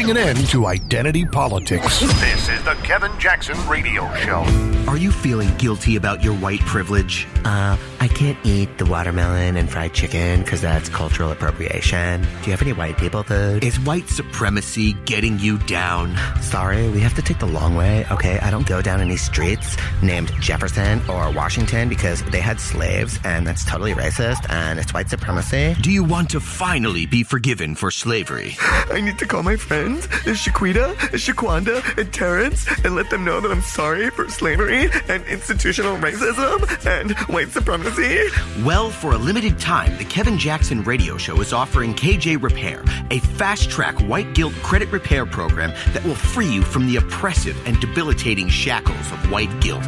putting an end to identity politics. This is the Kevin Jackson Radio Show. Are you feeling guilty about your white privilege? I can't eat the watermelon and fried chicken because that's cultural appropriation. Do you have any white people food? Is white supremacy getting you down? Sorry, we have to take the long way, okay? I don't go down any streets named Jefferson or Washington because they had slaves, and that's totally racist, and it's white supremacy. Do you want to finally be forgiven for slavery? I need to call my friends, Shaquita, Shaquanda, and Terrence, and let them know that I'm sorry for slavery and institutional racism and white supremacy. Well, for a limited time, the Kevin Jackson Radio Show is offering KJ Repair, a fast-track white guilt credit repair program that will free you from the oppressive and debilitating shackles of white guilt.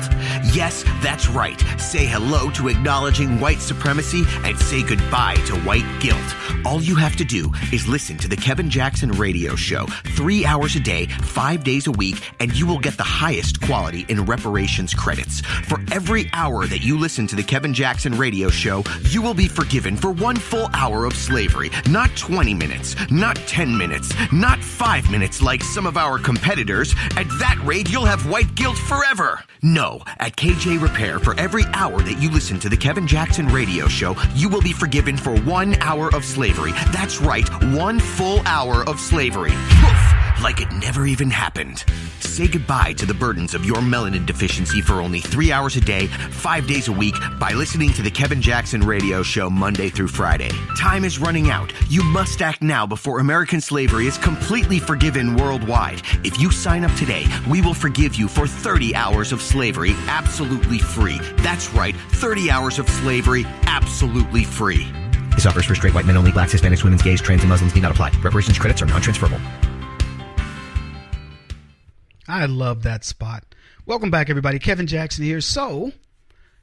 Yes, that's right. Say hello to acknowledging white supremacy and say goodbye to white guilt. All you have to do is listen to the Kevin Jackson Radio Show 3 hours a day, 5 days a week, and you will get the highest quality in reparations credits. For every hour that you listen to the Kevin Jackson Radio Show, you will be forgiven for 1 full hour of slavery. Not 20 minutes, not 10 minutes, not 5 minutes like some of our competitors. At that rate, you'll have white guilt forever. No, at KJ Repair, for every hour that you listen to the Kevin Jackson Radio Show, you will be forgiven for 1 hour of slavery. That's right, 1 full hour of slavery. Poof! Like it never even happened. Say goodbye to the burdens of your melanin deficiency for only 3 hours a day, 5 days a week by listening to the Kevin Jackson Radio Show Monday through Friday. Time is running out. You must act now before American slavery is completely forgiven worldwide. If you sign up today, we will forgive you for 30 hours of slavery absolutely free. That's right, 30 hours of slavery absolutely free. This offers for straight white men only. Blacks, Hispanics, women, gays, trans, and Muslims need not apply. Reparations credits are non-transferable. I love that spot. Welcome back, everybody. Kevin Jackson here. So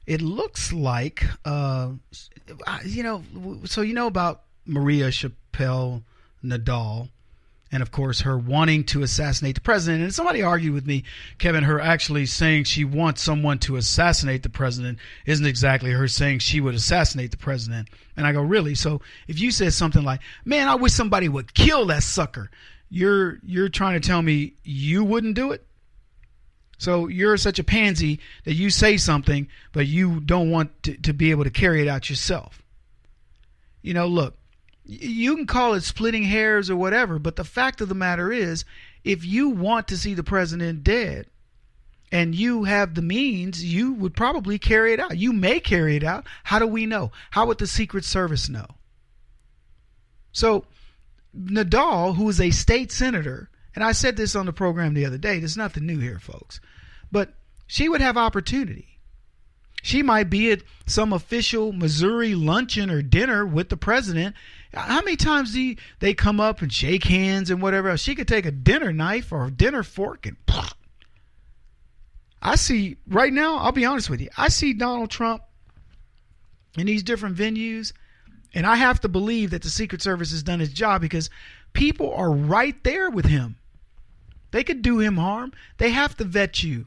it looks like, so you know about Maria Chappelle-Nadal and, of course, her wanting to assassinate the president. And somebody argued with me, Kevin, her actually saying she wants someone to assassinate the president isn't exactly her saying she would assassinate the president. And I go, really? So if you said something like, man, I wish somebody would kill that sucker, you're trying to tell me you wouldn't do it? So you're such a pansy that you say something, but you don't want to be able to carry it out yourself. You know, look, you can call it splitting hairs or whatever, but the fact of the matter is, if you want to see the president dead and you have the means, you would probably carry it out. You may carry it out. How do we know? How would the Secret Service know? So Nadal, who is a state senator, and I said this on the program the other day, there's nothing new here, folks, but she would have opportunity. She might be at some official Missouri luncheon or dinner with the president. How many times do they come up and shake hands and whatever else? She could take a dinner knife or a dinner fork and pop. I see right now, I'll be honest with you, I see Donald Trump in these different venues, and I have to believe that the Secret Service has done its job because people are right there with him. They could do him harm. They have to vet you.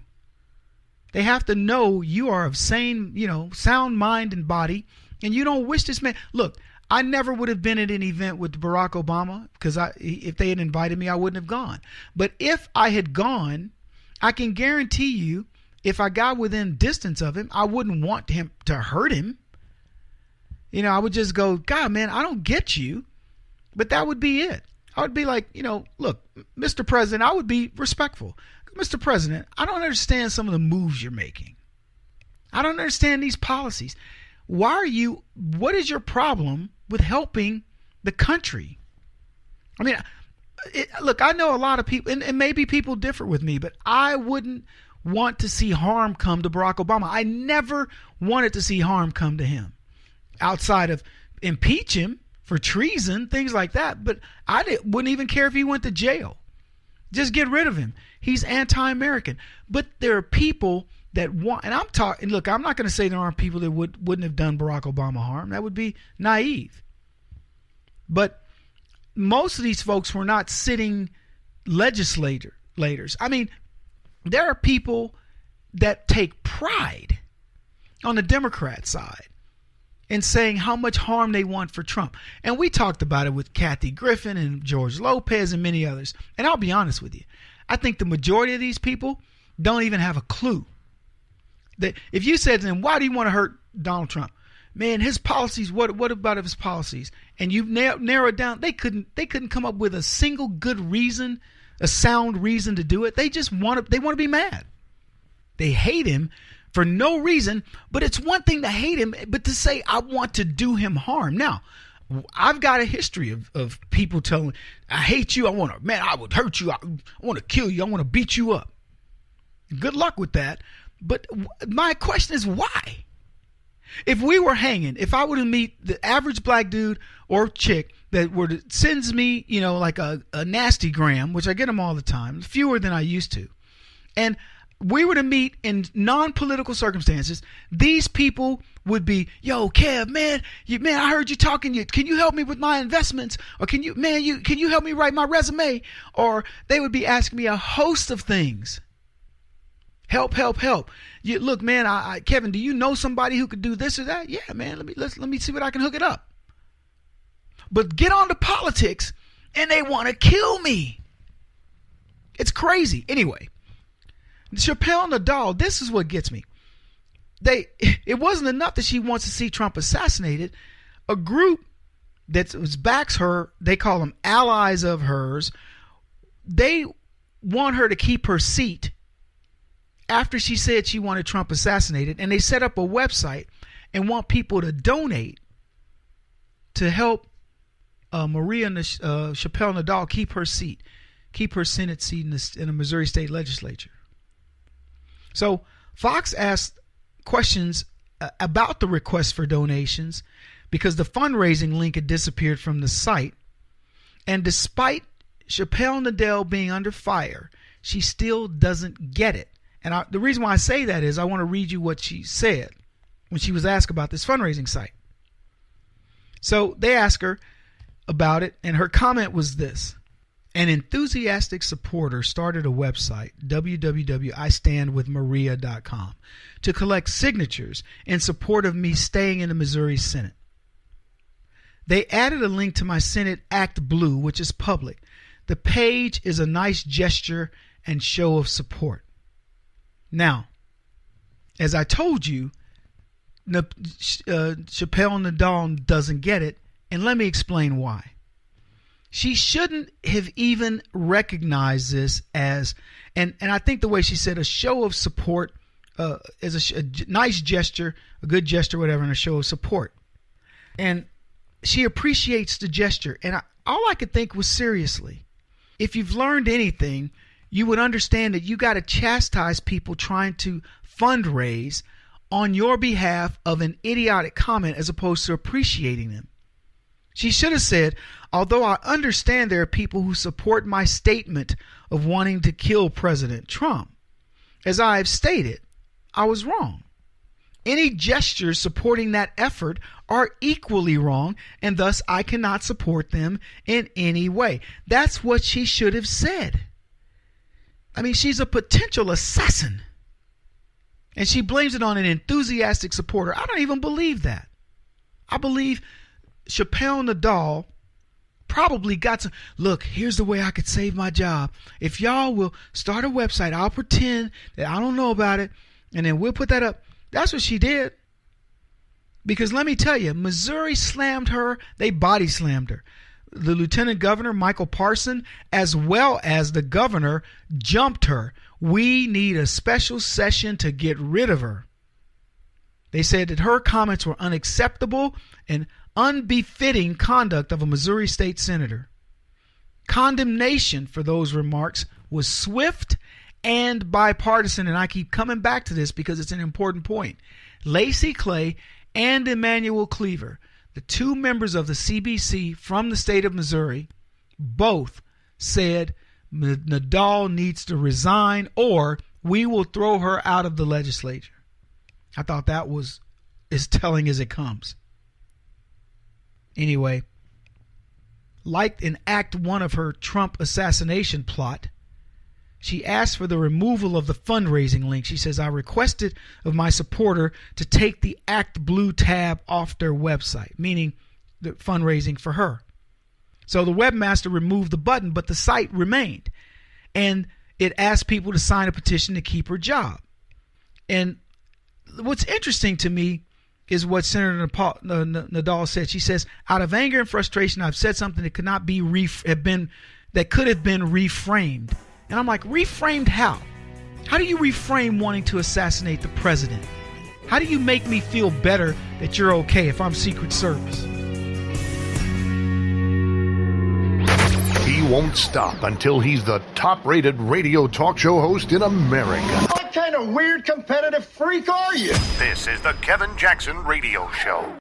They have to know you are of sound mind and body, and you don't wish this man. Look, I never would have been at an event with Barack Obama because if they had invited me, I wouldn't have gone. But if I had gone, I can guarantee you, if I got within distance of him, I wouldn't want him to hurt him. You know, I would just go, God, man, I don't get you. But that would be it. I would be like, look, Mr. President, I would be respectful. Mr. President, I don't understand some of the moves you're making. I don't understand these policies. What is your problem with helping the country? I mean, look, I know a lot of people, and maybe people differ with me, but I wouldn't want to see harm come to Barack Obama. I never wanted to see harm come to him outside of impeach him for treason, things like that. But wouldn't even care if he went to jail. Just get rid of him. He's anti-American. But there are people that want, and look, I'm not going to say there aren't people that wouldn't have done Barack Obama harm. That would be naive. But most of these folks were not sitting legislators. I mean, there are people that take pride on the Democrat side in saying how much harm they want for Trump. And we talked about it with Kathy Griffin and George Lopez and many others. And I'll be honest with you. I think the majority of these people don't even have a clue. That if you said to them, why do you want to hurt Donald Trump? Man, his policies, what about his policies? And you narrow it down, they couldn't come up with a single good reason, a sound reason to do it. They just want to be mad. They hate him for no reason, but it's one thing to hate him, but to say, I want to do him harm. Now, I've got a history of people telling me, I hate you. I would hurt you. I want to kill you. I want to beat you up. Good luck with that. But my question is, why? If we were hanging, if I were to meet the average black dude or chick that sends me, like a nasty gram, which I get them all the time, fewer than I used to, and we were to meet in non-political circumstances, these people would be, yo, Kev, man, I heard you talking. Can you help me with my investments? Or can you help me write my resume? Or they would be asking me a host of things. Help. Look, man, Kevin, do you know somebody who could do this or that? Yeah, man, let me see what I can hook it up. But get on to politics and they want to kill me. It's crazy. Anyway, Chappelle-Nadal, this is what gets me. It wasn't enough that she wants to see Trump assassinated. A group that backs her, they call them allies of hers, they want her to keep her seat after she said she wanted Trump assassinated, and they set up a website and want people to donate to help Maria Chappelle-Nadal keep her seat, keep her Senate seat in the Missouri State Legislature. So Fox asked questions about the request for donations because the fundraising link had disappeared from the site. And despite Chappelle-Nadal being under fire, she still doesn't get it. And the reason why I say that is I want to read you what she said when she was asked about this fundraising site. So they asked her about it, and her comment was this. An enthusiastic supporter started a website, www.istandwithmaria.com, to collect signatures in support of me staying in the Missouri Senate. They added a link to my Senate Act Blue, which is public. The page is a nice gesture and show of support. Now, as I told you, Chappelle-Nadal doesn't get it, and let me explain why. She shouldn't have even recognized this as, and I think the way she said, a show of support is a nice gesture, a good gesture, whatever, and a show of support. And she appreciates the gesture. And all I could think was, seriously, if you've learned anything, you would understand that you got to chastise people trying to fundraise on your behalf of an idiotic comment as opposed to appreciating them. She should have said, although I understand there are people who support my statement of wanting to kill President Trump, as I have stated, I was wrong. Any gestures supporting that effort are equally wrong, and thus I cannot support them in any way. That's what she should have said. I mean, she's a potential assassin. And she blames it on an enthusiastic supporter. I don't even believe that. I believe Chappelle-Nadal probably got some, look, here's the way I could save my job. If y'all will start a website, I'll pretend that I don't know about it, and then we'll put that up. That's what she did. Because let me tell you, Missouri slammed her. They body slammed her. The lieutenant governor, Michael Parson, as well as the governor, jumped her. We need a special session to get rid of her. They said that her comments were unacceptable and unbefitting conduct of a Missouri state senator. Condemnation for those remarks was swift and bipartisan, and I keep coming back to this because it's an important point. Lacey Clay and Emmanuel Cleaver, the two members of the CBC from the state of Missouri, both said Nadal needs to resign or we will throw her out of the legislature. I thought that was as telling as it comes. Anyway, like in Act 1 of her Trump assassination plot, She asked for the removal of the fundraising link. She says, I requested of my supporter to take the Act Blue tab off their website, meaning the fundraising for her. So the webmaster removed the button, but the site remained. And it asked people to sign a petition to keep her job. And what's interesting to me is what Senator Nadal said. She says, out of anger and frustration, I've said something that could not be that could have been reframed. And I'm like, reframed how? How do you reframe wanting to assassinate the president? How do you make me feel better that you're okay if I'm Secret Service? He won't stop until he's the top-rated radio talk show host in America. What kind of weird competitive freak are you? This is the Kevin Jackson Radio Show.